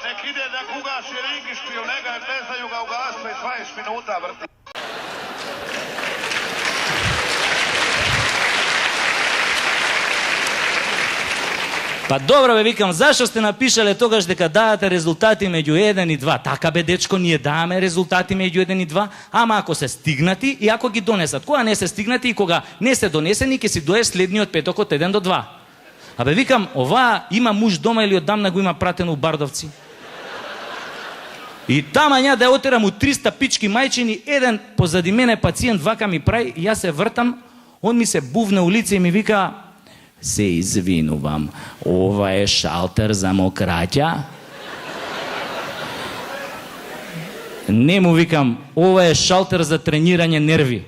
nek ide da ugaši ringišpil, nega ne znaju ga ugasiti 20 minuta vrti. Pa dobro bе, vikam, zašto ste napišali тогаш дека давате резултати меѓу 1 и 2? Така бе, дечко, ние даваме резултати меѓу 1 и 2, ама ако се стигнати и ако ги донесат. Кога не се стигнати и кога не се донесени, ќе си доеш следниот петок од 1 до 2. Абе, викам, ова има муж дома или оддамна го има пратено у Бардовци? И тама ја да ја отерам у 300 пички мајчини, еден позади мене пациент вака ми прави, и јас се вртам, он ми се бувна улица и ми вика: се извинувам, ова е шалтер за мокраќа? Не му викам, ова е шалтер за тренирање нерви.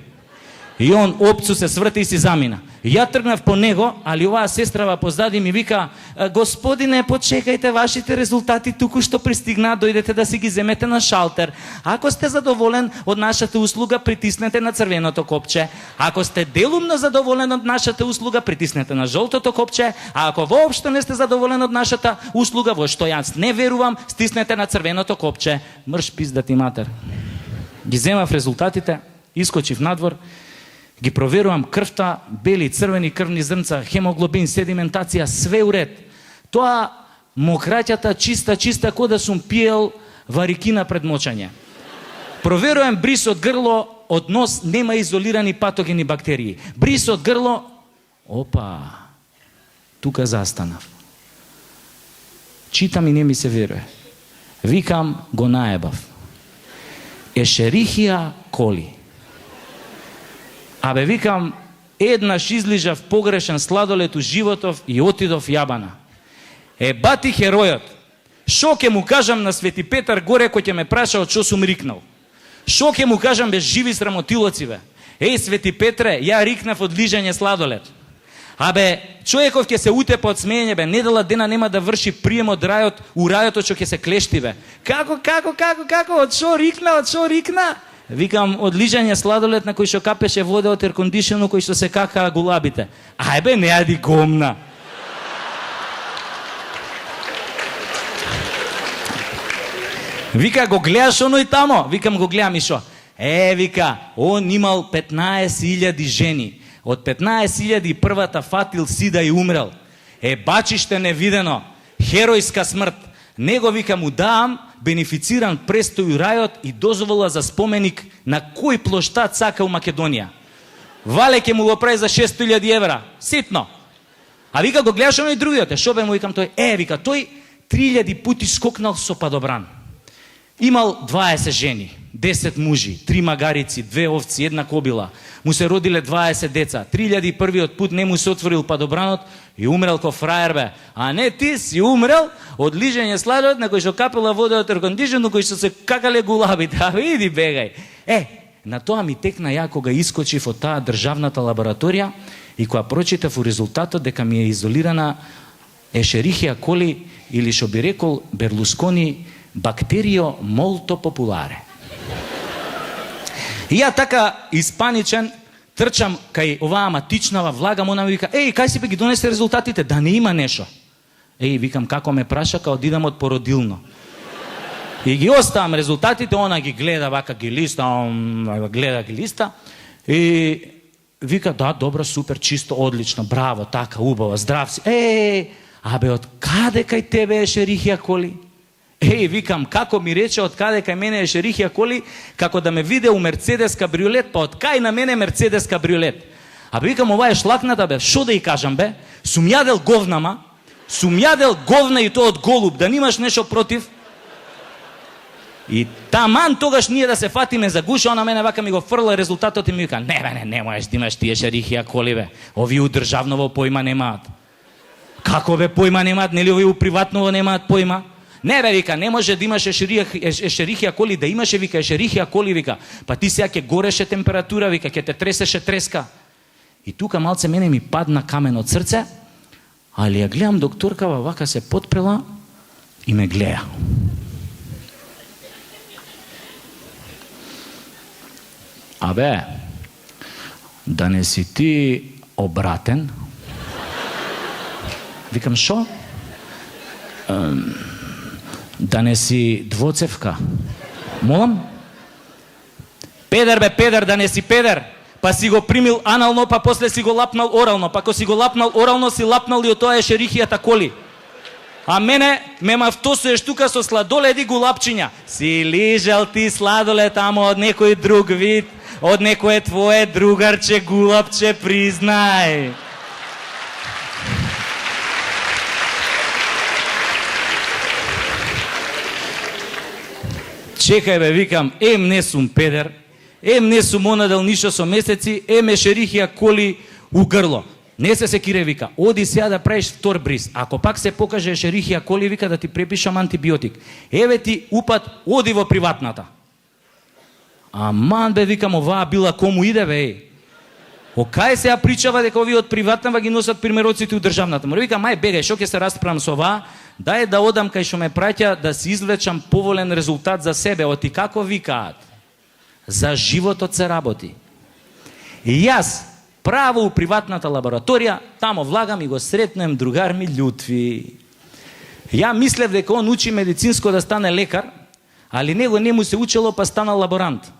И он опцу се сврти и си замина. Ја тргнав по него, али оваа сестрава позади ми вика: господине, почекајте, вашите резултати туку што пристигнаа, дојдете да си ги земете на шалтер. Ако сте задоволен од нашата услуга, притиснете на црвеното копче. Ако сте делумно задоволен од нашата услуга, притиснете на жолтото копче. А ако воопшто не сте задоволен од нашата услуга, во што јас не верувам, стиснете на црвеното копче. Мрш пиздати матер. Ги земав резултатите, искочив надвор, ги проверувам крвта, бели, црвени крвни зрнца, хемоглобин, седиментација, све уред. Тоа мокраќата чиста, кој да сум пиел варикина пред мочање. Проверувам брис од грло, од нос нема изолирани патогени бактерии. Брис од грло, опа, тука застанав. Читам и не ми се веруе. Викам, го наебав. Ешерихија коли. Абе, викам, еднаш излижав погрешен сладолет у животов и отидов јабана. Бати херојот. Шо ќе му кажам на Свети Петар горе кој ќе ме праша од шо сум рикнал? Шо ќе му кажам без живи срамотилоци, бе? Свети Петре, ја рикнав од лижање сладолет. Абе, човеков ќе се утепа од смеење, бе, недела дена нема да врши прием од рајот, у рајот што ќе се клешти, бе. Како, од шо рикна? Викам, од лижање сладолет на кој што капеше вода од еркондишено, кој што се какаа гулабите. Ајбе, не јади гомна. Вика, го гледаш оној тамо? Викам, го гледам и шо? Вика, он имал 15.000 жени. Од 15.000 првата фатил сида и умрел. Бачиште невидено. Херојска смрт. Него, вика, му давам бенефициран престој у рајот и дозвола за споменик на кој плоштад сака у Македонија. Вале ќе му го прави за 600.000 евра. Ситно. А вика, го гледаш оној другиот. Шо бе, му викам тој? Вика, тој 3000 пути скокнал со падобран. Имал 20 жени, 10 мужи, 3 магарици, 2 овци, 1 кобила. Му се родиле 20 деца. 3001 пут не му се отворил падобранот и умрел ко фраер, бе. А не, ти си умрел од лижање сладолет на кој што капела вода од еркондишено, кој што се какале гулабите. А види, бегај. На тоа ми текна ја кога искочив од таа државната лабораторија и кога прочитав у резултатот дека ми е изолирана Ешерихија коли, или што би рекол Берлускони, бактерио молто популаре. И ја така испаничен трчам кај оваа матичнава, влагам, она ми вика: кај си бе ги донесе резултатите, да не има нешто? Викам, како ме праша, као одидам од породилно. И ги оставам резултатите, она ги гледа, вака ги листа, и вика: да, добро, супер, чисто, одлично, браво, така, убаво, здрав си. Абе, од каде кај тебе Ешерихија коли? Викам, како ми рече од каде кај мене Ешерихија коли, како да ме виде у Мерцедес кабриолет, па од кај на мене Мерцедес кабриолет. Абе, викам, ова е шлакната, бе, шо да и кажам, бе? Сум јадел говнама, сум јадел говна и тоа од голуб, да немаш нешто против? И таман тогаш ние да се фатиме за гуша, она мене вака ми го фрла резултатот и ми вика: не можеш да имаш ти Ешерихија коли, бе. Овие у државново појма немаат. Како, бе, појма немаат? Нели овие у приватново немаат појма? Не, бе, вика, не може да имаш Ешерихија коли, да имаше, вика, Ешерихија коли, вика. Па ти сега ќе гореше температура, вика, ќе те тресеше треска. И тука малце мене ми падна камен од срце, али ја гледам докторкава, вака се потпрела и ме гледа. Абе, да не си ти обратен? Викам, шо? Да не си двоцевка. Молам? Педер бе, педер, да не си педер. Па си го примил анално, па после си го лапнал орално. Па ако си го лапнал орално, си лапнал и од тоа ешерихијата коли. А мене ме мавтосуеш тука со сладоледи гулапчиња. Си лижал ти сладолед, ама од некој друг вид, од некое твое другарче гулапче, признај. Чекај бе, викам, не сум педер, не сум онадел ништо со месеци, ешерихија коли у грло. Не се секире, вика, оди сега да правиш втор бриз. Ако пак се покаже ешерихија коли, вика, да ти препишам антибиотик. Еве ти упат, оди во приватната. Аман бе, викам, оваа била кому иде бе. Кај се ја причава дека овие од приватната ги носат примероците у државната. Ма викам, мај бегај, шо ќе се расправам со оваа? Дај да одам кај што ме праќа да си извлечам поволен резултат за себе. Оти како викаат? За животот се работи. И јас право у приватната лабораторија, тамо влагам и го сретнем другар ми Љутви. Ја мислев дека он учи медицинско да стане лекар, али него не му се учело па стана лаборант.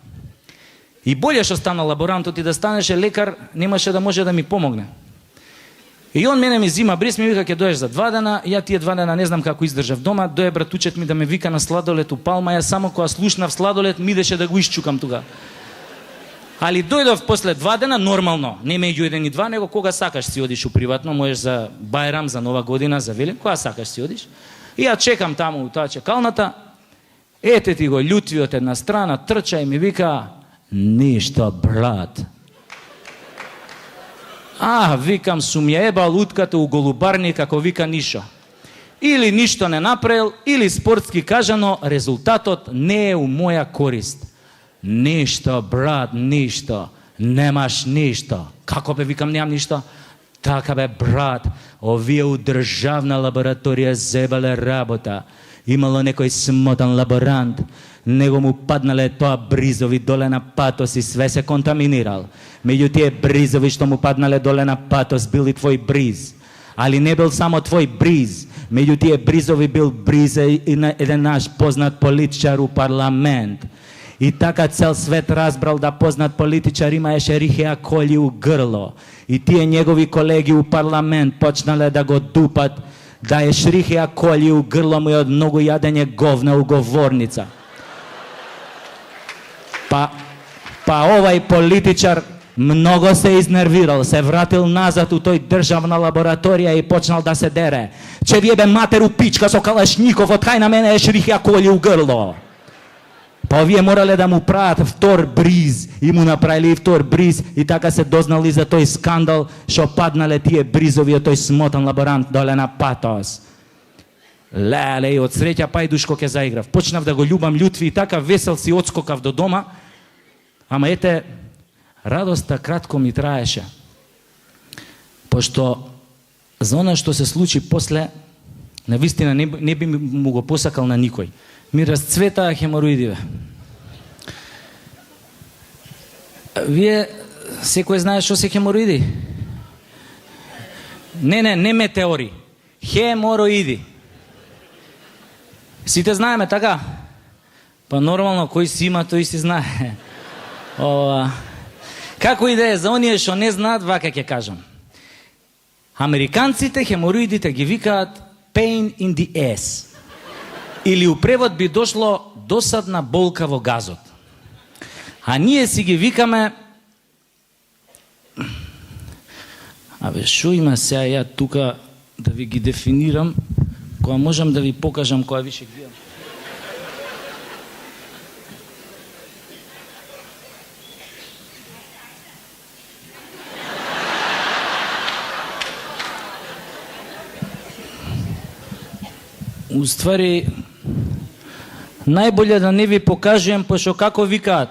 И болje што стана лаборант, оти да станеше лекар, немаше да може да ми помогне. И он мене ми зима бриз, ми вика, ќе доеш за 2 дена, ја тие 2 дена не знам како издржав дома, дое братучет ми да ме вика на сладолет у Палма, ја само кога слушнав сладолет ми идеше да го исчукам тука. Али дојдов после 2 дена нормално, не меѓу 1 и 2, него кога сакаш си одиш у приватно, можеш за Бајрам, за Нова година, за Велик, кога сакаш си одиш. И ја чекам таму у таа чекалната, ете ти го Љутви од една страна, трча и ми вика, ништо брат. Викам, сум ја ебал утката у голубарни како вика нишо. Или ништо не направил, или спортски кажано, резултатот не е у моја корист. Ништо, брат, ништо. Немаш ништо. Како бе, викам, немам ништо? Така бе, брат, овие у државна лабораторија зебале работа. Имало некој смотан лаборант, него му паднале тоа бризови доле на патос и све се контаминирал. Меѓу тие бризови што му паднале доле на патос бил и твој бриз. Али не бил само твој бриз. Меѓу тие бризови бил бриз и на еден наш познат политичар у парламент. И така цел свет разбрал да познат политичар има ешерихија коли у грло. И тие негови колеги у парламент почнале да го дупат, да ешерихија коли у грло му е од многу јадење говна у говорница. Па овај политичар многу се изнервирал, се вратил назад у тој државна лабораторија и почнал да се дере. Че вие бе матеру пичка со калашников, од кај на мене ешерихија коли у грло. Па овие морале да му прават втор бриз и му направили и втор бриз и така се дознали за тој скандал што паднале тие бризови од тој смотан лаборант доле на патос. Леле, и од среќа пајдушко ке заиграв. Почнав да го љубам Љутви и така весел си одскокав до дома, ама ете, радоста кратко ми траеше. Пошто за она што се случи после, навистина не би му го посакал на никој. Ми расцветаа хемороидиве. Вие секој знае што се хемороиди? Не метеори. Хемороиди. Сите знаеме, така? Па нормално, кој си има, тој си знае. Како и да е, за оние што не знаат, вака ќе кажам. Американците хемороидите ги викаат pain in the ass. Или у превод би дошло досадна болка во газот. А ние си ги викаме... шо има сега ја тука да ви ги дефинирам, која можам да ви покажам, која више гледам. Уствари, најболje да не ви покажувам, пошто како викаат,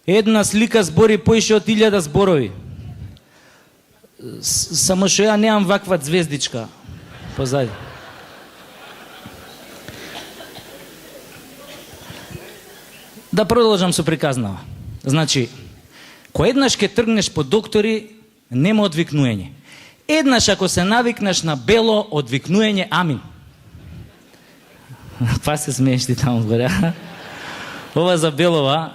една слика збори поише од 1000 зборови. Само што ја немам ваква звездичка позади. Да продолжам со приказнава. Значи, кој еднаш ке тргнеш по доктори, нема одвикнување. Еднаш ако се навикнеш на бело, одвикнување амин. Па се смееш ти таму горе. Ова за Белова.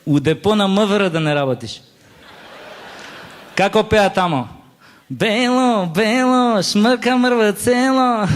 У депо на МВР да не работиш. Како пеа тамо? Бело, бело, шмрка мрва цело.